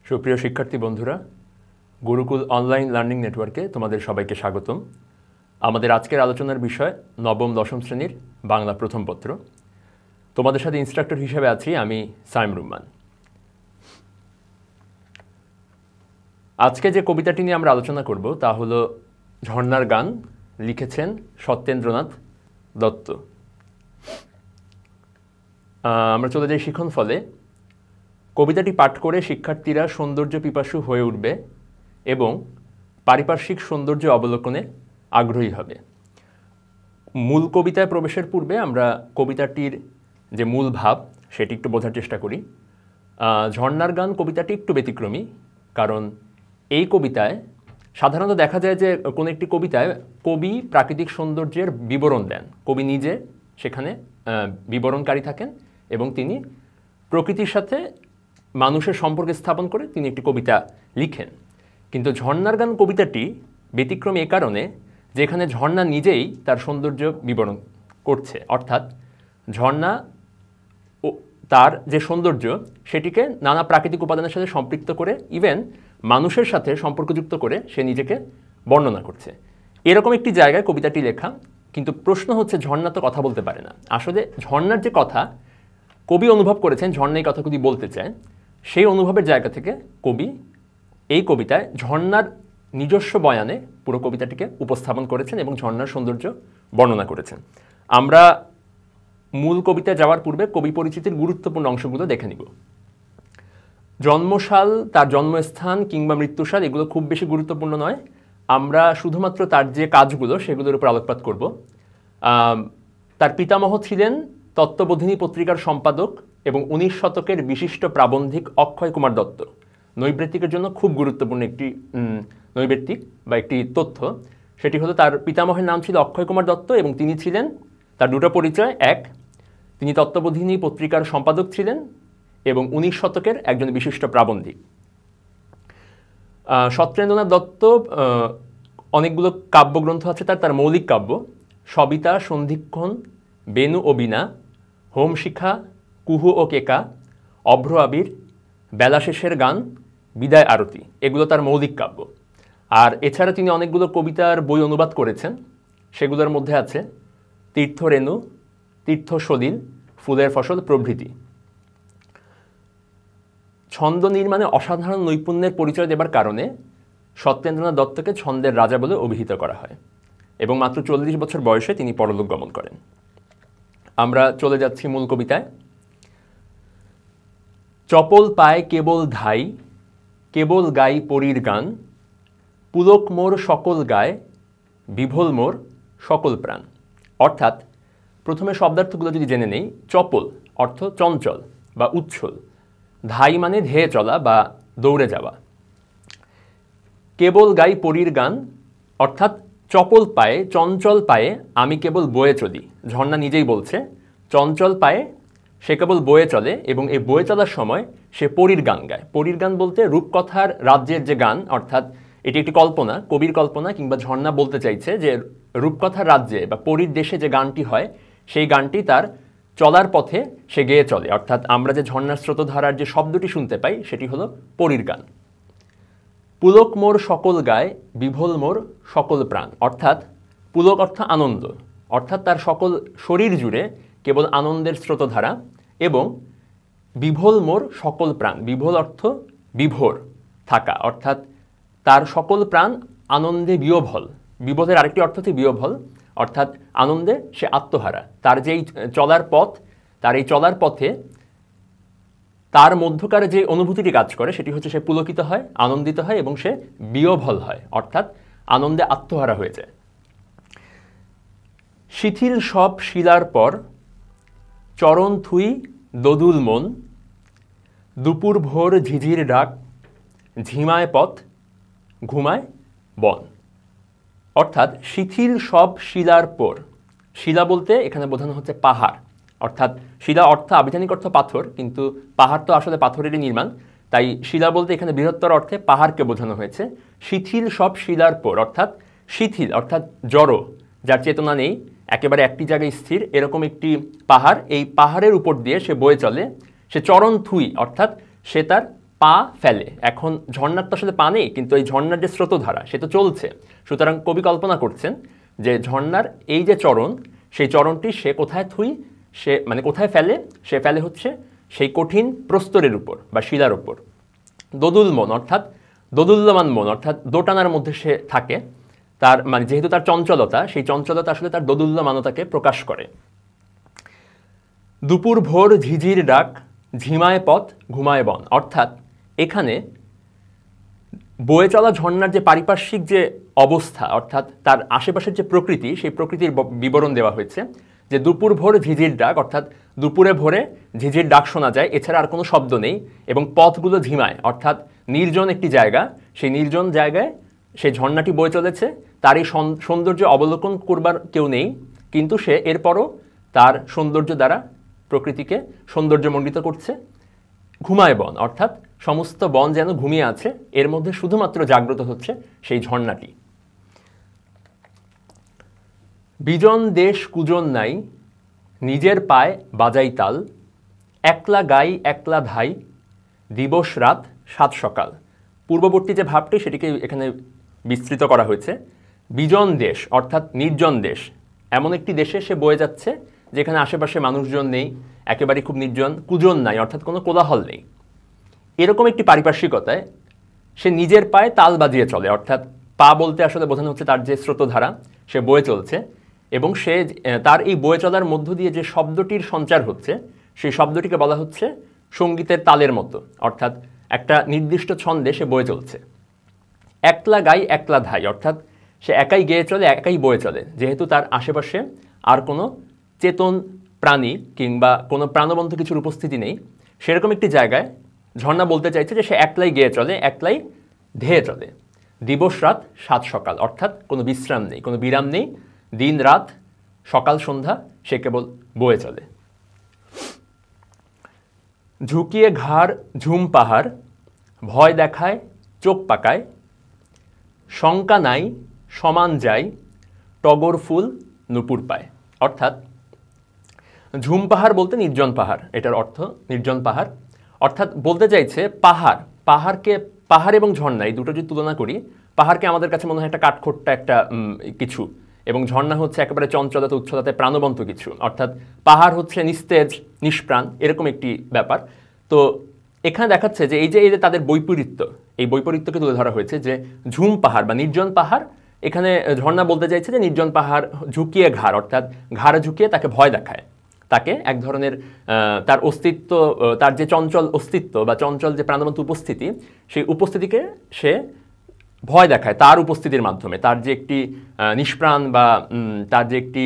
সুপ্রিয় শিক্ষার্থী বন্ধুরা, গুরুকুল অনলাইন লার্নিং নেটওয়ার্কে তোমাদের সবাইকে স্বাগতম। আমাদের আজকের আলোচনার বিষয় নবম দশম শ্রেণীর বাংলা প্রথম পত্র। তোমাদের সাথে ইনস্ট্রাক্টর হিসেবে আছি আমি সাইম রুম্মান। আজকে যে কবিতাটি নিয়ে আমরা আলোচনা করব তা হলো ঝর্ণার গান, লিখেছেন সত্যেন্দ্রনাথ দত্ত। আমরা চলে যাই শিখন ফলে। কবিতাটি পাঠ করে শিক্ষার্থীরা সৌন্দর্য পিপাসু হয়ে উঠবে এবং পারিপার্শ্বিক সৌন্দর্য অবলোকনে আগ্রহী হবে। মূল কবিতায় প্রবেশের পূর্বে আমরা কবিতাটির যে মূল ভাব সেটি একটু বোঝার চেষ্টা করি। ঝর্ণার গান কবিতাটি একটু ব্যতিক্রমী, কারণ এই কবিতায় সাধারণত দেখা যায় যে কোনো একটি কবিতায় কবি প্রাকৃতিক সৌন্দর্যের বিবরণ দেন, কবি নিজে সেখানে বিবরণকারী থাকেন এবং তিনি প্রকৃতির সাথে মানুষের সম্পর্ক স্থাপন করে তিনি একটি কবিতা লিখেন। কিন্তু ঝর্ণার গান কবিতাটি ব্যতিক্রমী এ কারণে যে এখানে ঝর্ণা নিজেই তার সৌন্দর্য বিবরণ করছে, অর্থাৎ ঝর্ণা ও তার যে সৌন্দর্য সেটিকে নানা প্রাকৃতিক উপাদানের সাথে সম্পৃক্ত করে ইভেন মানুষের সাথে সম্পর্কযুক্ত করে সে নিজেকে বর্ণনা করছে। এরকম একটি জায়গায় কবিতাটি লেখা। কিন্তু প্রশ্ন হচ্ছে, ঝর্ণা তো কথা বলতে পারে না। আসলে ঝর্ণার যে কথা কবি অনুভব করেছেন, ঝর্ণা এই কথা যদি বলতে চায়, সেই অনুভবের জায়গা থেকে কবি এই কবিতায় ঝর্ণার নিজস্ব বয়ানে পুরো কবিতাটিকে উপস্থাপন করেছেন এবং ঝর্ণার সৌন্দর্য বর্ণনা করেছেন। আমরা মূল কবিতায় যাওয়ার পূর্বে কবি পরিচিতির গুরুত্বপূর্ণ অংশগুলো দেখে নিব। জন্মসাল, তার জন্মস্থান কিংবা মৃত্যুসাল এগুলো খুব বেশি গুরুত্বপূর্ণ নয়। আমরা শুধুমাত্র তার যে কাজগুলো সেগুলোর উপর আলোকপাত করব। তার পিতামহ ছিলেন তত্ত্ববোধিনী পত্রিকার সম্পাদক এবং 19 শতকের বিশিষ্ট প্রাবন্ধিক অক্ষয় কুমার দত্ত। নৈবেত্তিকের জন্য খুব গুরুত্বপূর্ণ একটি নৈবেত্তিক বা একটি তথ্য, সেটি হলো তার পিতামহের নাম ছিল অক্ষয় কুমার দত্ত এবং তিনি ছিলেন, তার দুটো পরিচয়, এক, তিনি তত্ত্ববোধিনী পত্রিকার সম্পাদক ছিলেন এবং 19 শতকের একজন বিশিষ্ট প্রাবন্ধিক। সত্যেন্দ্রনাথ দত্ত অনেকগুলো কাব্যগ্রন্থ আছে তার মৌলিক কাব্য: সবিতা, সন্ধিক্ষণ, বেনু ও বীণা, হোমশিখা, কুহু ও কেকা, অভ্র আবির, বেলা শেষের গান, বিদায় আরতি, এগুলো তার মৌলিক কাব্য। আর এছাড়া তিনি অনেকগুলো কবিতার বই অনুবাদ করেছেন। সেগুলোর মধ্যে আছে তীর্থরেণু, তীর্থ সলিল, ফুলের ফসল প্রভৃতি। ছন্দ নির্মাণে অসাধারণ নৈপুণ্যের পরিচয় দেবার কারণে সত্যেন্দ্রনাথ দত্তকে ছন্দের রাজা বলে অভিহিত করা হয় এবং মাত্র 40 বছর বয়সে তিনি পরলোক গমন করেন। আমরা চলে যাচ্ছি মূল কবিতায়। চপল পায় কেবল ধাই, কেবল গাই পরীর গান, পুলক মোর সকল গায়, বিভোল মোর সকল প্রাণ। অর্থাৎ প্রথমে শব্দার্থগুলো যদি জেনে নেই, চপল অর্থ চঞ্চল বা উচ্ছল, ধাই মানে ধেয়ে চলা বা দৌড়ে যাওয়া, কেবল গাই পরীর গান অর্থাৎ চপল পায়ে, চঞ্চল পায়ে আমি কেবল বয়ে চলি। ঝর্ণা নিজেই বলছে চঞ্চল পায়ে সে কেবল বয়ে চলে এবং এই বয়ে চলার সময় সে পরীর গান গায়। পরীর গান বলতে রূপকথার রাজ্যের যে গান, অর্থাৎ এটি একটি কল্পনা, কবির কল্পনা, কিংবা ঝর্ণা বলতে চাইছে যে রূপকথার রাজ্যে বা পরীর দেশে যে গানটি হয় সেই গানটি তার চলার পথে সে গেয়ে চলে। অর্থাৎ আমরা যে ঝর্ণার স্রোতধারার যে শব্দটি শুনতে পাই সেটি হলো পরীর গান। পুলক মোর সকল গায়, বিভোল মোর সকল প্রাণ। অর্থাৎ পুলক অর্থ আনন্দ, অর্থাৎ তার সকল শরীর জুড়ে কেবল আনন্দের স্রোতধারা, এবং বিভোল মোর সকল প্রাণ, বিভোল অর্থ বিভোর থাকা, অর্থাৎ তার সকল প্রাণ আনন্দে বিয়োভল। বিভোলের আরেকটি অর্থ হচ্ছে বিয়োভল, অর্থাৎ আনন্দে সে আত্মহারা। তার যেই চলার পথ, তার এই চলার পথে তার মধ্যকার যে অনুভূতিটি কাজ করে সেটি হচ্ছে সে পুলকিত হয়, আনন্দিত হয় এবং সে বিয়োভল হয়, অর্থাৎ আনন্দে আত্মহারা হয়ে যায়। শিথিল সব শিলার পর, চরণ থুই দোদুল মন, দুপুর ভোর ঝিঝির ডাক, ঝিমায় পথ ঘুমায় বন। অর্থাৎ শিথিল সব শিলার পর, শিলা বলতে এখানে বোঝানো হচ্ছে পাহাড়, অর্থাৎ শিলা অর্থ আবিধানিক অর্থ পাথর, কিন্তু পাহাড় তো আসলে পাথরেরই নির্মাণ, তাই শিলা বলতে এখানে বৃহত্তর অর্থে পাহাড়কে বোঝানো হয়েছে। শিথিল সব শিলার পর অর্থাৎ শিথিল অর্থাৎ জড়ো, যার চেতনা নেই, একেবারে একটি জায়গায় স্থির, এরকম একটি পাহাড়, এই পাহাড়ের উপর দিয়ে সে বয়ে চলে। সে চরণ থুই অর্থাৎ সে তার পা ফেলে। এখন ঝর্ণার তো আসলে পা নেই, কিন্তু এই ঝর্ণার যে স্রোতধারা সে তো চলছে। সুতরাং কবি কল্পনা করছেন যে ঝর্ণার এই যে চরণ, সেই চরণটি সে কোথায় সে মানে কোথায় ফেলে, সে ফেলে হচ্ছে সেই কঠিন প্রস্তরের উপর বা শিলার উপর। দোদুল্যমান অর্থাৎ দোদুল্যমান মন অর্থাৎ দোটানার মধ্যে সে থাকে। তার মানে যেহেতু তার চঞ্চলতা, সেই চঞ্চলতা আসলে তার দোদুল্যমানতাকে প্রকাশ করে। দুপুর ভোর ঝিঝির ডাক, ঝিমায় পথ ঘুমায় বন। অর্থাৎ এখানে বয়ে চলা ঝর্ণার যে পারিপার্শ্বিক যে অবস্থা, অর্থাৎ তার আশেপাশের যে প্রকৃতি, সেই প্রকৃতির বিবরণ দেওয়া হয়েছে। যে দুপুর ভোর ঝিঝির ডাক, অর্থাৎ দুপুরে ভোরে ঝিঝির ডাক শোনা যায়, এছাড়া আর কোনো শব্দ নেই। এবং পথগুলো ঝিমায়, অর্থাৎ নির্জন একটি জায়গা, সেই নির্জন জায়গায় সেই ঝর্ণাটি বয়ে চলেছে। তার এই সৌন্দর্য অবলোকন করবার কেউ নেই, কিন্তু সে এরপরও তার সৌন্দর্য দ্বারা প্রকৃতিকে সৌন্দর্যমণ্ডিত করছে। ঘুমায় বন অর্থাৎ সমস্ত বন যেন ঘুমিয়ে আছে, এর মধ্যে শুধুমাত্র জাগ্রত হচ্ছে সেই ঝর্ণাটি। বিজন দেশ কুজন নাই, নিজের পায় বাজাই তাল, একলা গাই একলা ধাই, দিবস রাত সাত সকাল। পূর্ববর্তী যে ভাবটি সেটিকে এখানে বিস্তৃত করা হয়েছে। বিজন দেশ অর্থাৎ নির্জন দেশ, এমন একটি দেশে সে বয়ে যাচ্ছে যেখানে আশেপাশে মানুষজন নেই, একেবারে খুব নির্জন। কুজন নাই অর্থাৎ কোনো কোলাহল নেই। এরকম একটি পারিপার্শ্বিকতায় সে নিজের পায়ে তাল বাজিয়ে চলে, অর্থাৎ পা বলতে আসলে বোঝানো হচ্ছে তার যে স্রোতধারা, সে বয়ে চলছে। এবং সে তার এই বয়ে চলার মধ্য দিয়ে যে শব্দটির সঞ্চার হচ্ছে, সেই শব্দটিকে বলা হচ্ছে সঙ্গীতের তালের মতো, অর্থাৎ একটা নির্দিষ্ট ছন্দে সে বয়ে চলছে। একলা গাই একলা ধাই অর্থাৎ সে একাই গেয়ে চলে, একাই বয়ে চলে, যেহেতু তার আশেপাশে আর কোনো চেতন প্রাণী কিংবা কোনো প্রাণবন্ত কিছুর উপস্থিতি নেই। সেরকম একটি জায়গায় ঝর্ণা বলতে চাইছে যে সে একলাই গেয়ে চলে, একলাই ধেয়ে চলে। দিবস রাত সাত সকাল অর্থাৎ কোনো বিশ্রাম নেই, কোনো বিরাম নেই। দিন রাত সকাল সন্ধ্যা সে কেবল বয়ে চলে। ঝুঁকিয়ে ঘাড় ঝুম পাহাড়, ভয় দেখায় চোখ পাকায়, শঙ্কা নাই সমান যায়, টগর ফুল নুপুর পায়। অর্থাৎ ঝুম পাহাড় বলতে নির্জন পাহাড়, এটার অর্থ নির্জন পাহাড়। অর্থাৎ বলতে চাইছে পাহাড় এবং ঝর্ণা এই দুটো যদি তুলনা করি, পাহাড়কে আমাদের কাছে মনে হয় একটা কাঠখোট্টা একটা কিছু, এবং ঝর্ণা হচ্ছে একেবারে চঞ্চলতা উচ্ছলতা প্রাণবন্ত কিছু। অর্থাৎ পাহাড় হচ্ছে নিস্তেজ নিষ্প্রাণ, এরকম একটি ব্যাপার। তো এখানে দেখাচ্ছে যে এই যে তাদের বৈপরীত্য, এই বৈপরীত্যকে তুলে ধরা হয়েছে। যে ঝুম পাহাড় বা নির্জন পাহাড়, এখানে ঝর্ণা বলতে চাইছে যে নির্জন পাহাড় ঝুঁকিয়ে ঘাড়, অর্থাৎ ঘাড়ে ঝুঁকিয়ে তাকে ভয় দেখায়, তাকে এক ধরনের তার অস্তিত্ব, তার যে চঞ্চল অস্তিত্ব বা চঞ্চল যে প্রাণবন্ত উপস্থিতি, সেই উপস্থিতিকে সে ভয় দেখায় তার উপস্থিতির মাধ্যমে। তার যে একটি নিষ্প্রাণ বা তার যে একটি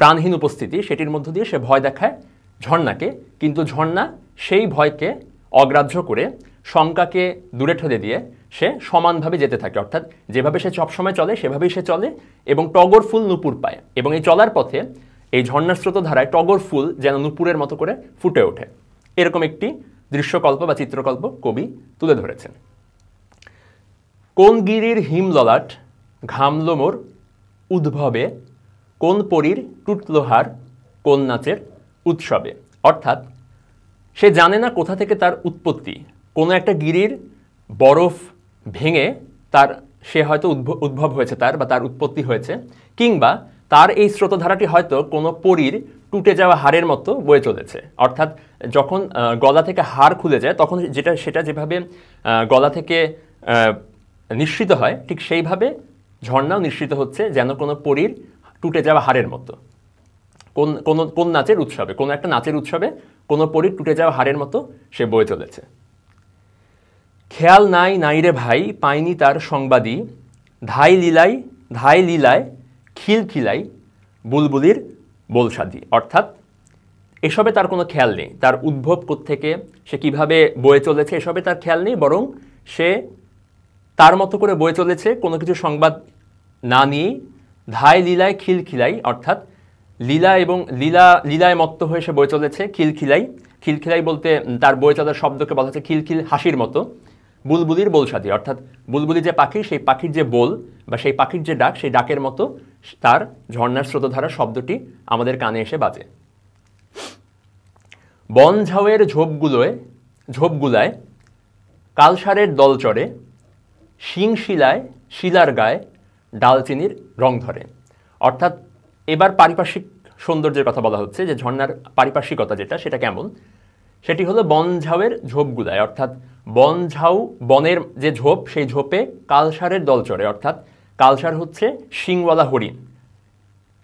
প্রাণহীন উপস্থিতি, সেটির মধ্য দিয়ে সে ভয় দেখায় ঝর্ণাকে। কিন্তু ঝর্ণা সেই ভয়কে অগ্রাহ্য করে শঙ্কাকে দূরে ঠেলে দিয়ে সে সমানভাবে যেতে থাকে, অর্থাৎ যেভাবে সে সবসময় চলে সেভাবেই সে চলে এবং টগর ফুল নুপুর পায়। এবং এই চলার পথে এই ঝর্ণার স্রোতধারায় টগর ফুল যেন নুপুরের মতো করে ফুটে ওঠে, এরকম একটি দৃশ্যকল্প বা চিত্রকল্প কবি তুলে ধরেছেন। কোন গিরির হিম ললাট ঘামলো মোর উদ্ভবে, কোন পরীর টুটলো হাড় কোন নাচের উৎসবে। অর্থাৎ সে জানে না কোথা থেকে তার উৎপত্তি। কোনো একটা গিরির বরফ ভেঙে সে হয়তো উদ্ভব হয়েছে বা তার উৎপত্তি হয়েছে, কিংবা তার এই স্রোতধারাটি হয়তো কোনো পরীর টুটে যাওয়া হাড়ের মতো বয়ে চলেছে। অর্থাৎ যখন গলা থেকে হাড় খুলে যায় তখন সেটা যেভাবে গলা থেকে নিঃসৃত হয়, ঠিক সেইভাবে ঝর্ণাও নিঃসৃত হচ্ছে যেন কোনো পরীর টুটে যাওয়া হাড়ের মতো। কোন নাচের উৎসবে, কোনো একটা নাচের উৎসবে কোনো পরীর টুটে যাওয়া হাড়ের মতো সে বয়ে চলেছে। খেয়াল নাই রে ভাই পাইনি তার সংবাদী, ধাই লীলায় খিলখিলাই বুলবুলির বলসাদি। অর্থাৎ এসবে তার কোনো খেয়াল নেই, তার উদ্ভব কোত্থেকে, সে কিভাবে বয়ে চলেছে এসবে তার খেয়াল নেই, বরং সে তার মতো করে বয়ে চলেছে কোনো কিছু সংবাদ না নিয়েই। ধাই লীলায় খিলখিলাই অর্থাৎ লীলায় মত্ত হয়ে সে বয়ে চলেছে। খিলখিলাই বলতে তার বয়ে চলার শব্দকে বলা হচ্ছে খিলখিল হাসির মতো। বুলবুলির বলসাদি অর্থাৎ বুলবুলি যে পাখি, সেই পাখির যে বোল বা সেই পাখির যে ডাক, সেই ডাকের মতো তার ঝর্ণার স্রোতধারা শব্দটি আমাদের কানে এসে বাজে। বন ঝাউয়ের ঝোপগুলায় কালসারের দল চড়ে, শিং শিলায় শিলার গায়ে ডালচিনির রং ধরে। অর্থাৎ এবার পারিপার্শ্বিক সৌন্দর্যের কথা বলা হচ্ছে, যে ঝর্ণার পারিপার্শ্বিকতা যেটা, সেটা কেমন। সেটি হলো বনঝাউয়ের ঝোপগুলায়, অর্থাৎ বনঝাউ বনের যে ঝোপ, সেই ঝোপে কালসারের দল চড়ে। অর্থাৎ কালসার হচ্ছে শিংওয়ালা হরিণ।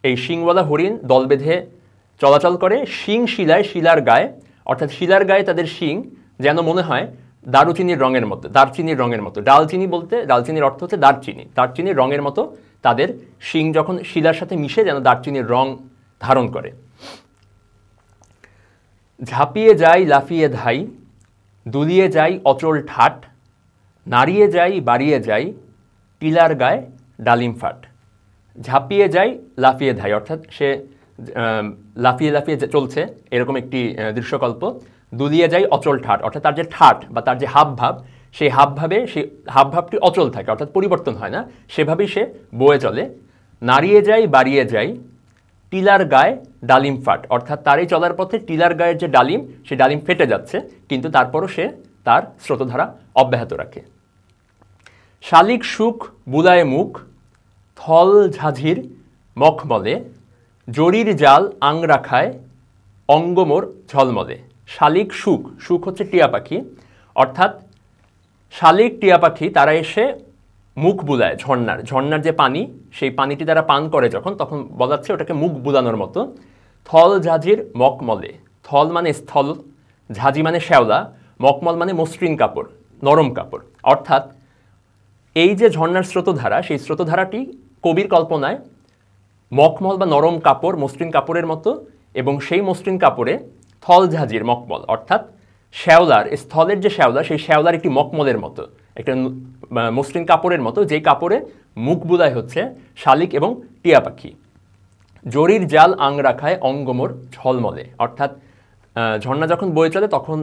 এই শিংওয়ালা হরিণ দল বেঁধে চলাচল করে শিং শিলায় শিলার গায়ে, অর্থাৎ শিলার গায়ে তাদের শিং যেন মনে হয় দারুচিনির রঙের মতো, দারচিনির রঙের মতো। ডালচিনি বলতে, ডালচিনির অর্থ হচ্ছে দারচিনি, দারচিনির রঙের মতো তাদের শিং যখন শিলার সাথে মিশে যেন দারচিনির রং ধারণ করে। ঝাঁপিয়ে যাই লাফিয়ে ধাই, দুলিয়ে যাই অচল ঠাট, নাড়িয়ে যাই বাড়িয়ে যাই, টিলার গায়ে ডালিম ফাট। ঝাঁপিয়ে যাই লাফিয়ে ধাই, অর্থাৎ সে লাফিয়ে লাফিয়ে চলছে, এরকম একটি দৃশ্যকল্প। দুলিয়ে যাই অচল ঠাট, অর্থাৎ তার যে ঠাট বা তার যে হাবভাব, সেই হাবভাবটি অচল থাকে, অর্থাৎ পরিবর্তন হয় না, সেভাবেই সে বয়ে চলে। নাড়িয়ে যাই বাড়িয়ে যাই, টিলার গায়ে ডালিম ফাট, অর্থাৎ তার এই চলার পথে টিলার গায়ের যে ডালিম, সে ডালিম ফেটে যাচ্ছে, কিন্তু তারপরও সে তার স্রোতধারা অব্যাহত রাখে। শালিক সুখ বুলায় মুখ, থল ঝাঝির মখমলে, জরির জাল আংরা খায়, অঙ্গমোর ঝলমলে। শালিক সুখ, সুখ হচ্ছে টিয়া পাখি, অর্থাৎ শালিক টিয়া পাখি তারা এসে মুখ বুলায় ঝর্ণার যে পানি, সেই পানিটি তারা পান করে যখন, তখন বলা যাচ্ছে ওটাকে মুখ বুলানোর মতো। থল ঝাঁঝির মকমলে, থল মানে স্থল, ঝাঁঝি মানে শ্যাওলা, মকমল মানে মসৃণ কাপড়, নরম কাপড়। অর্থাৎ এই যে ঝর্ণার স্রোতধারা, সেই স্রোতধারাটি কবির কল্পনায় মখমল বা নরম কাপড়, মসৃণ কাপড়ের মতো, এবং সেই মসৃণ কাপড়ে থল ঝাঁঝির মকমল, অর্থাৎ শ্যাওলার, স্থলের যে শ্যাওলা, সেই শ্যাওলার একটি মকমলের মতো, একটা মসৃণ কাপড়ের মতো, যেই কাপড়ে মুখ বুলায় হচ্ছে শালিক এবং টিয়া পাখি। জরির জাল আংরা খায়, অঙ্গমোর ঝলমলে, অর্থাৎ ঝর্ণা যখন বয়ে চলে তখন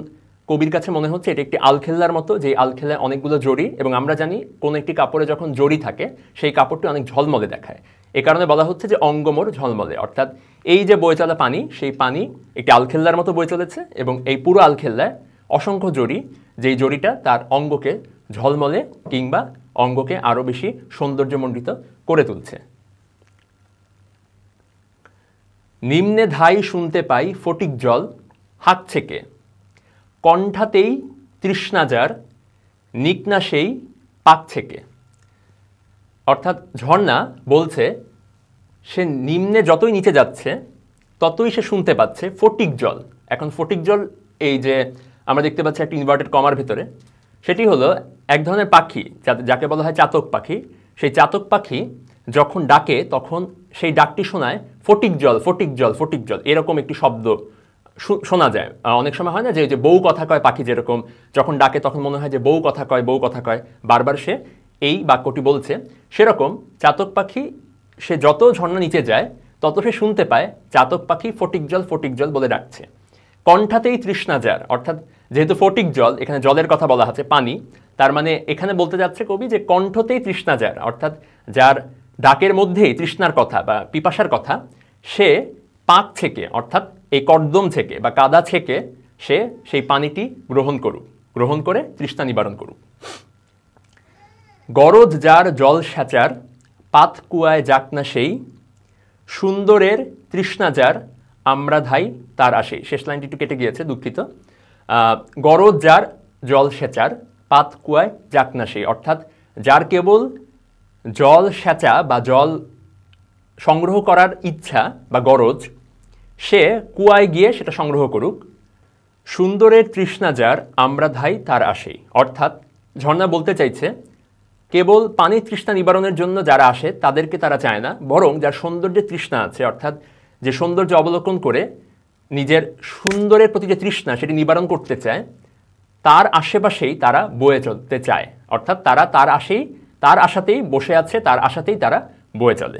কবির কাছে মনে হচ্ছে এটা একটি আলখেল্লার মতো, যে আলখেল্লায় অনেকগুলো জড়ি, এবং আমরা জানি কোনো একটি কাপড়ে যখন জড়ি থাকে সেই কাপড়টি অনেক ঝলমলে দেখায়। এ কারণে বলা হচ্ছে যে অঙ্গমোর ঝলমলে, অর্থাৎ এই যে বয়ে চলা পানি, সেই পানি একটি আলখেল্লার মতো বয়ে চলেছে, এবং এই পুরো আলখেল্লায় অসংখ্য জড়ি, যেই জড়িটা তার অঙ্গকে ঝলমলে কিংবা অঙ্গকে আরও বেশি সৌন্দর্যমণ্ডিত করে তুলছে। নিম্নে ধাই শুনতে পাই ফটিক জল হাত ছেকে, কণ্ঠাতেই তৃষ্ণাজার নিকনা সেই পাক ছেকে। অর্থাৎ ঝর্ণা বলছে সে নিম্নে যতই নিচে যাচ্ছে ততই সে শুনতে পাচ্ছে ফটিক জল। এখন ফটিক জল, এই যে আমরা দেখতে পাচ্ছি একটা ইনভার্টেড কমার ভিতরে, সেটি হলো এক ধরনের পাখি যাকে বলা হয় চাতক পাখি। সেই চাতক পাখি যখন ডাকে তখন সেই ডাকটি শোনায় ফটিক জল ফটিক জল ফটিক জল, এরকম একটি শব্দ শোনা যায়। অনেক সময় হয় না যে বউ কথা কয় পাখি, যেরকম যখন ডাকে তখন মনে হয় যে বউ কথা কয়, বউ কথা কয়, বারবার সে এই বাক্যটি বলছে। সেরকম চাতক পাখি সে যত ঝর্ণা নিচে যায় তত সে শুনতে পায় চাতক পাখি ফটিক জল বলে ডাকছে। কণ্ঠাতেই তৃষ্ণাজার, অর্থাৎ যেহেতু ফটিক জল, এখানে জলের কথা বলা আছে, পানি, তার মানে এখানে বলতে যাচ্ছে কবি যে কণ্ঠতেই তৃষ্ণাজার, অর্থাৎ যার ডাকের মধ্যেই তৃষ্ণার কথা বা পিপাসার কথা, সে পাক ছেকে, অর্থাৎ এই কর্দম ছেকে বা কাদা ছেকে সে সেই পানিটি গ্রহণ করে তৃষ্ণা নিবারণ করুক। গরজ যার জল স্যাচার, পাত কুয়ায় যাক না সেই, সুন্দরের তৃষ্ণা যার আমরা ধাই তার আসে। শেষ লাইনটি একটু কেটে গিয়েছে, দুঃখিত। গরজ যার জল সেচার, পাত কুয়ায় যাক না সেই, অর্থাৎ যার কেবল জল সেচা বা জল সংগ্রহ করার ইচ্ছা বা গরজ, সে কুয়ায় গিয়ে সেটা সংগ্রহ করুক। সুন্দরের তৃষ্ণা যার আমরা ধাই তার আসেই, অর্থাৎ ঝর্ণা বলতে চাইছে কেবল পানির তৃষ্ণা নিবারণের জন্য যারা আসে তাদেরকে তারা চায় না, বরং যার সৌন্দর্যের তৃষ্ণা আছে, অর্থাৎ যে সৌন্দর্য অবলোকন করে নিজের সুন্দরের প্রতি যে তৃষ্ণা সেটি নিবারণ করতে চায়, তার আশেপাশেই তারা বয়ে চলতে চায়, অর্থাৎ তারা তার আশাতেই বসে আছে, তার আশাতেই তারা বয়ে চলে।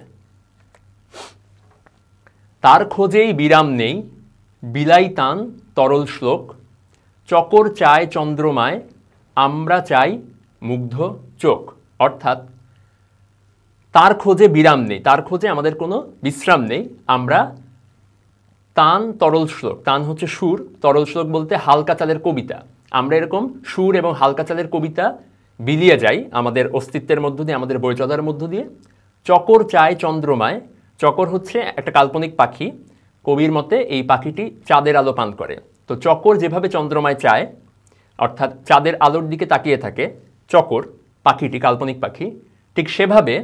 তার খোঁজেই বিরাম নেই বিলাই তান তরল শ্লোক, চকর চায় চন্দ্রমায় আমরা চাই মুগ্ধ চোখ, অর্থাৎ তার খোঁজে বিরাম নেই, তার খোঁজে আমাদের কোনো বিশ্রাম নেই। আমরা তান তরল শ্লোক, তান হচ্ছে সুর, তরল শ্লোক বলতে হালকা চালের কবিতা, আমরা এরকম সুর এবং হালকা চালের কবিতা বিলিয়ে যাই আমাদের অস্তিত্বের মধ্য দিয়ে, আমাদের বই চলার মধ্য দিয়ে। চকর চায় চন্দ্রমায়, চকর হচ্ছে একটা কাল্পনিক পাখি। কবির মতে এই পাখিটি চাঁদের আলো পান করে। তো চকর যেভাবে চন্দ্রমায় চায়, অর্থাৎ চাঁদের আলোর দিকে তাকিয়ে থাকে চকর পাখিটি, কাল্পনিক পাখি, ঠিক সেভাবে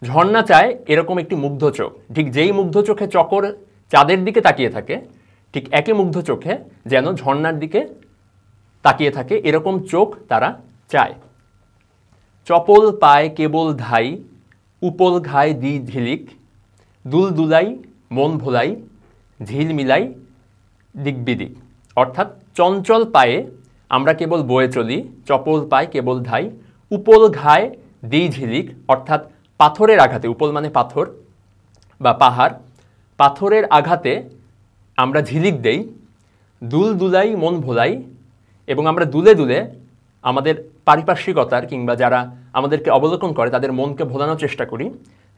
ঝর্ণা চায় এরকম একটি মুগ্ধ চোখ। ঠিক যেই মুগ্ধ চোখে চকর চাঁদের দিকে তাকিয়ে থাকে, ঠিক একই মুগ্ধ চোখে যেন ঝর্ণার দিকে তাকিয়ে থাকে, এরকম চোখ তারা চায়। চপল পায় কেবল ধাই, উপল ঘায় দি ঝিলিক, দুল দুলাই মন ভোলাই, ঝিল মিলাই দিকবিদিক। অর্থাৎ চঞ্চল পায়ে আমরা কেবল বয়ে চলি, চপল পায় কেবল ধাই, উপল ঘায় দি ঝিলিক, অর্থাৎ পাথরের আঘাতে, উপল মানে পাথর বা পাহাড়, পাথরের আঘাতে আমরা ঝিলিক দেই, দুল দুলাই মন ভোলাই, এবং আমরা দুলে দুলে আমাদের পারিপার্শ্বিকতার কিংবা যারা আমাদেরকে অবলোকন করে তাদের মনকে ভোলানোর চেষ্টা করি,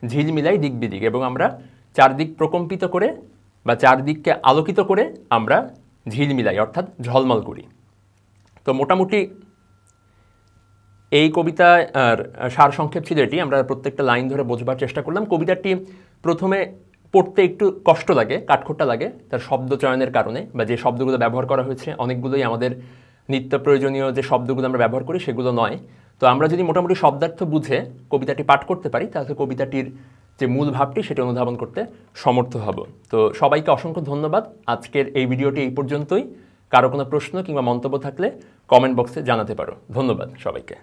ঝিলমিলাই দিক বিদিক, এবং আমরা চারদিক প্রকম্পিত করে বা চারদিককে আলোকিত করে আমরা ঝিলমিলাই অর্থাৎ ঝলমল করি। তো মোটামুটি এই কবিতার সারসংক্ষেপ ছিল এটি। আমরা প্রত্যেকটা লাইন ধরে বোঝবার চেষ্টা করলাম। কবিতাটি প্রথমে পড়তে একটু কষ্ট লাগে, কাঠখোট্টা লাগে তার শব্দ চয়নের কারণে, বা যে শব্দগুলো ব্যবহার করা হয়েছে অনেকগুলোই আমাদের নিত্য প্রয়োজনীয় যে শব্দগুলো আমরা ব্যবহার করি সেগুলো নয়। তো আমরা যদি মোটামুটি শব্দার্থ বুঝে কবিতাটি পাঠ করতে পারি, তাহলে কবিতাটির যে মূল ভাবটি সেটি অনুধাবন করতে সমর্থ হব। তো সবাইকে অসংখ্য ধন্যবাদ। আজকের এই ভিডিওটি এই পর্যন্তই। কারো কোনো প্রশ্ন কিংবা মন্তব্য থাকলে কমেন্ট বক্সে জানাতে পারো। ধন্যবাদ সবাইকে।